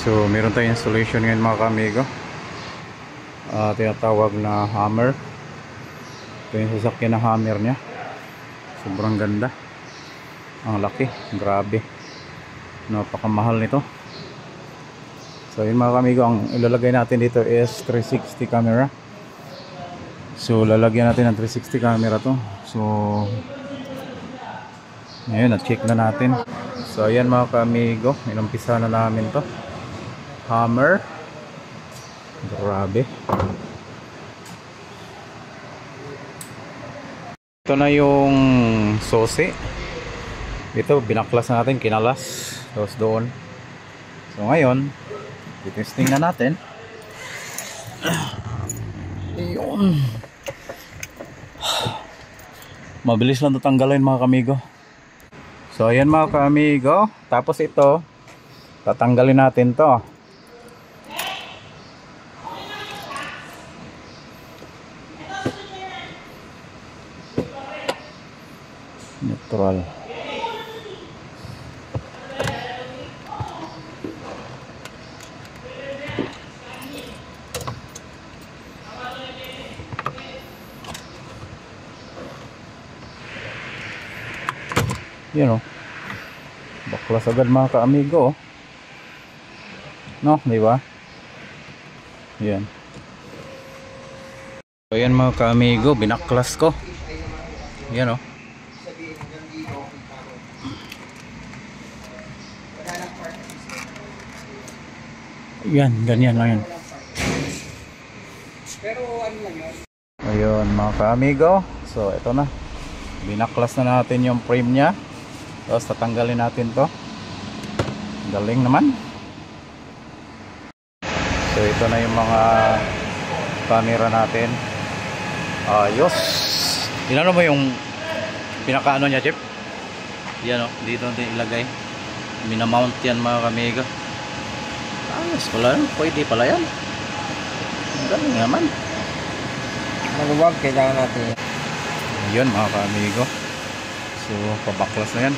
So meron tayong installation ngayon mga kamigo, tinatawag na hammer. Ito yung sasakyan na hammer nya. Sobrang ganda, ang laki, grabe, napakamahal nito. So yun mga kamigo, ang ilalagay natin dito is 360 camera. So lalagyan natin ng 360 camera to. So ngayon na-check na natin. So ayan mga kamigo, inumpisa na namin to hammer. Grabe. Ito na yung sosi. Ito binaklas na natin, kinalas. Tapos doon. So ngayon testing na natin. Ayun. Mabilis lang tatanggalin mga kamigo. So ayan mga kamigo, tapos ito tatanggalin natin to. Neutral. Yun o, baklas agad mga ka-amigo, no, di ba? Yan. So yan mga ka-amigo, binaklas ko. Yan o. Yan, ganyan lang yan. Ayun mga ka-amigo, so ito na, binaklas na natin yung frame nya. Tapos tatanggalin natin to. Galing naman. So ito na yung mga camera natin. Ayos. Inano mo yung pinakaano nya, Jeff? Yan o, dito natin ilagay. Minamount yan mga kamiga. Ayos pala, pwede pala yan. Galing naman. Maluwag, kailangan natin. Yun mga kamigo. So pabaklas na yan.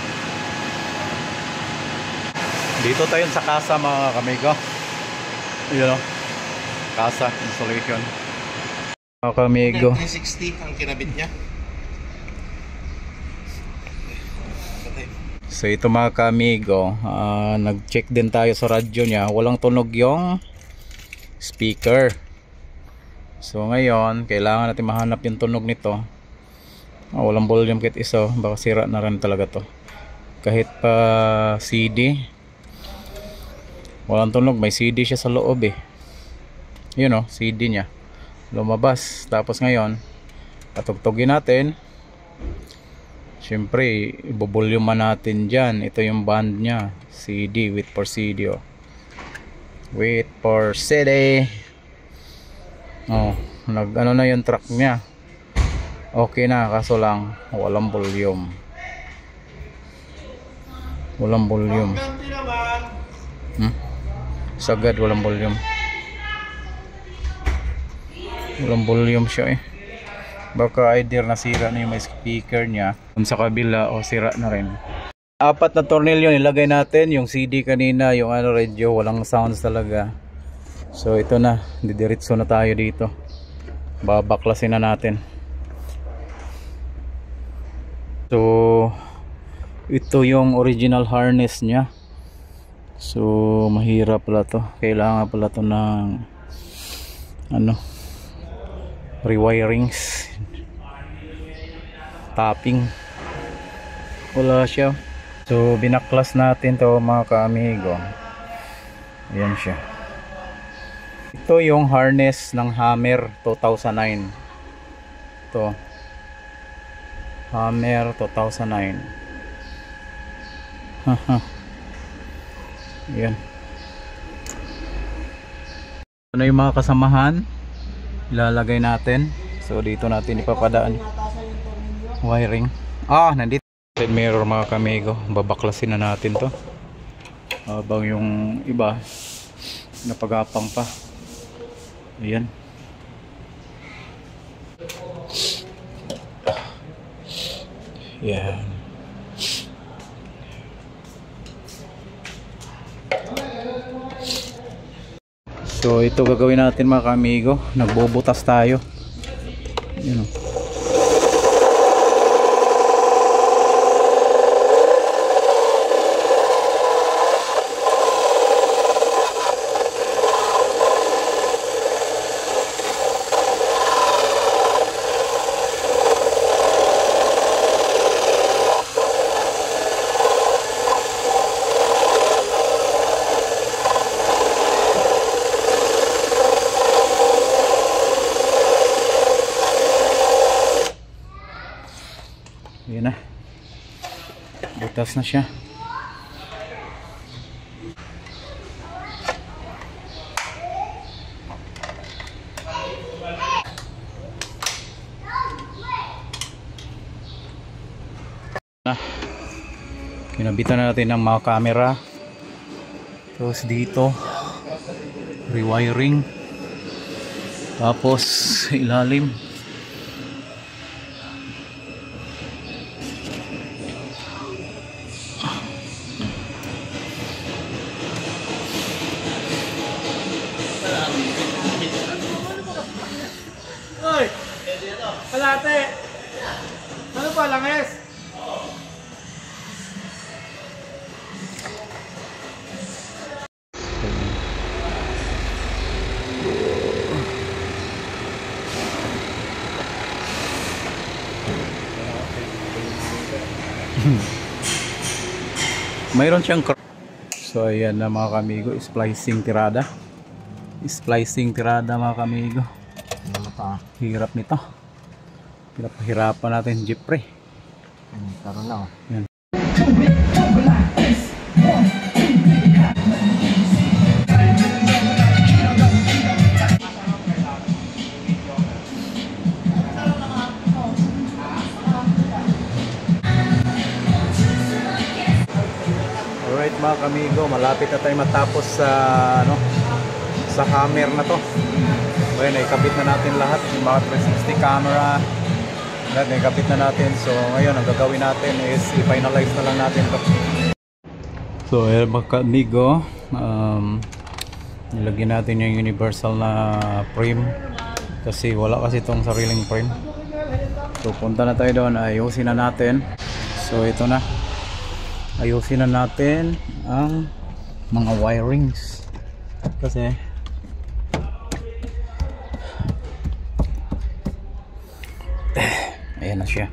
Dito tayo sa kasa mga kamigo. Yun o, kasa installation mga kamigo. 360 ang kinabit niya. So ito mga kamigo, nag-check din tayo sa radyo nya. Walang tunog yung speaker. So ngayon kailangan natin mahanap yung tunog nito. Walang volume kit isa, baka sira na rin talaga to. Kahit pa CD, walang tunog. May CD siya sa loob eh. Yun o, CD nya lumabas. Tapos ngayon patugtugin natin. Siyempre ibo-volume natin dyan. Ito yung band nya, CD, wait for CD o. Wait for CD. Oh, nag-ano na yung track nya. Okay na, kaso lang walang volume. Walang volume. Sagad walang volume. Walang volume siya eh. Baka either nasira na yung speaker niya kung sa kabila o sira na rin. 4 na tornilyo nilagay natin. Yung CD kanina, yung ano radio, walang sounds talaga. So ito na, didiretso na tayo dito. Babaklasin na natin. So ito yung original harness nya. So mahirap pala to. Kailangan pala to ng ano, rewirings, tapping. Wala siya. So binaklas natin to mga ka-amigo. Ayan siya. Ito yung harness ng Hammer 2009. Ito Hammer 2009. Haha. Yan. Ito na yung mga kasamahan. Ilalagay natin. So dito natin ipapadaan wiring. Nandito side mirror mga kamigo. Babaklasin na natin to. Habang yung iba napagapang pa. Ayan. Yan. So ito gagawin natin mga kaamigo, nagbubutas tayo. Yun o. Ayan na, butas na siya. Kinabitan na natin ng mga camera. Tapos dito rewiring, tapos ilalim. Hoy! Kalate! Ano pa, langis? Mayroon siyang so ayan na mga kamigo, splicing tirada. Splicing tirada mga kamigo. Hirap nito. Hirap-hirapan natin Jeffrey. Karoon na. Yan. Alright mga kamigo, malapit na tayo matapos sa sa hammer na to. Ngayon, ikabit na natin lahat yung mga 360 camera. Lahat ikabit na natin. So ngayon, ang gagawin natin is i-finalize na lang natin to. So ayan mga kamigo, nilagyan natin yung universal na frame kasi wala kasi itong sariling frame. So punta na tayo doon, ayusin na natin. So ito na, ayusin na natin ang mga wirings kasi ayan na siya.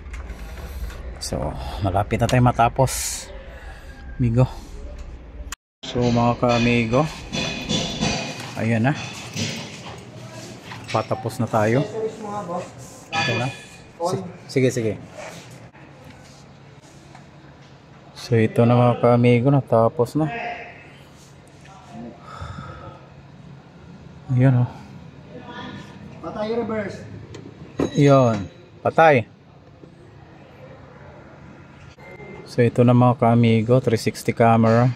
So malapit na tayo matapos amigo. So mga ka-amigo, ayan na, patapos na tayo. Ito na. Sige. So ito na mga ka-amigo, natapos na. Ayan o. Patay reverse. Yun, patay. So ito na mga ka-amigo, 360 camera.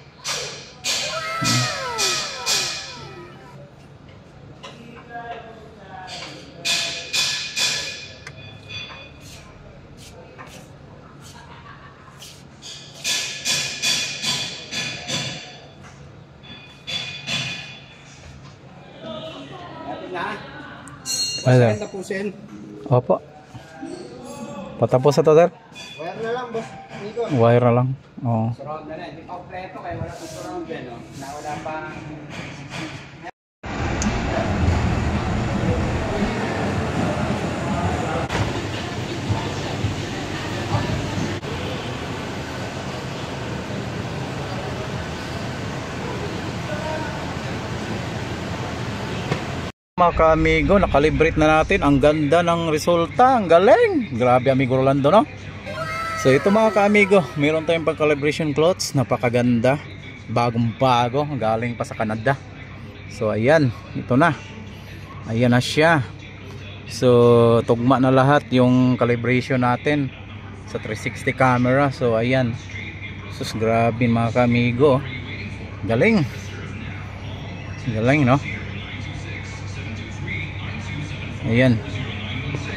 Basta tapusin. Opo. Patapos na to, sir? Wire na lang, boss. Amigo. Wire na lang. Oo. Surround na lang. Hindi kompleto kaya wala pang surround yan. No? Wala pang... Mga ka-amigo, nakalibrate na natin. Ang ganda ng resulta. Ang galing. Grabe amigo Rolando, no? So ito mga ka-amigo, meron tayong pag-calibration cloths. Napakaganda. Bagong bago. Galing pa sa Canada. So ayan, ito na. Ayan na siya. So tugma na lahat yung calibration natin sa 360 camera. So ayan. Sus, grabe mga ka-amigo. Galing. Galing, no? Ayan.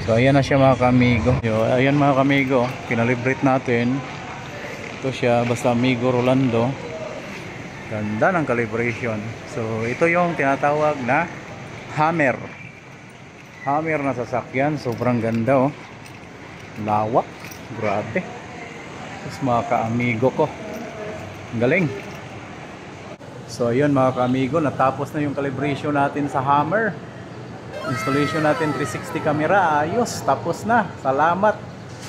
So ayan na siya mga ka-amigo. Ayan mga ka-amigo, kinalibrate natin. Ito siya, basta amigo Rolando. Ganda ng calibration. So ito yung tinatawag na hammer. Hammer na sasakyan. Sobrang ganda oh. Lawak. Grabe. Tapos mga ka-amigo ko. Ang galing. So ayun mga ka-amigo, natapos na yung calibration natin sa hammer. Installation natin 360 camera. Ayos, tapos na. Salamat.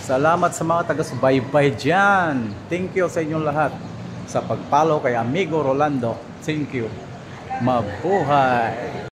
Salamat sa mga taga-subaybay dyan. Thank you sa inyong lahat sa pag-follow kay Amigo Rolando. Thank you. Mabuhay!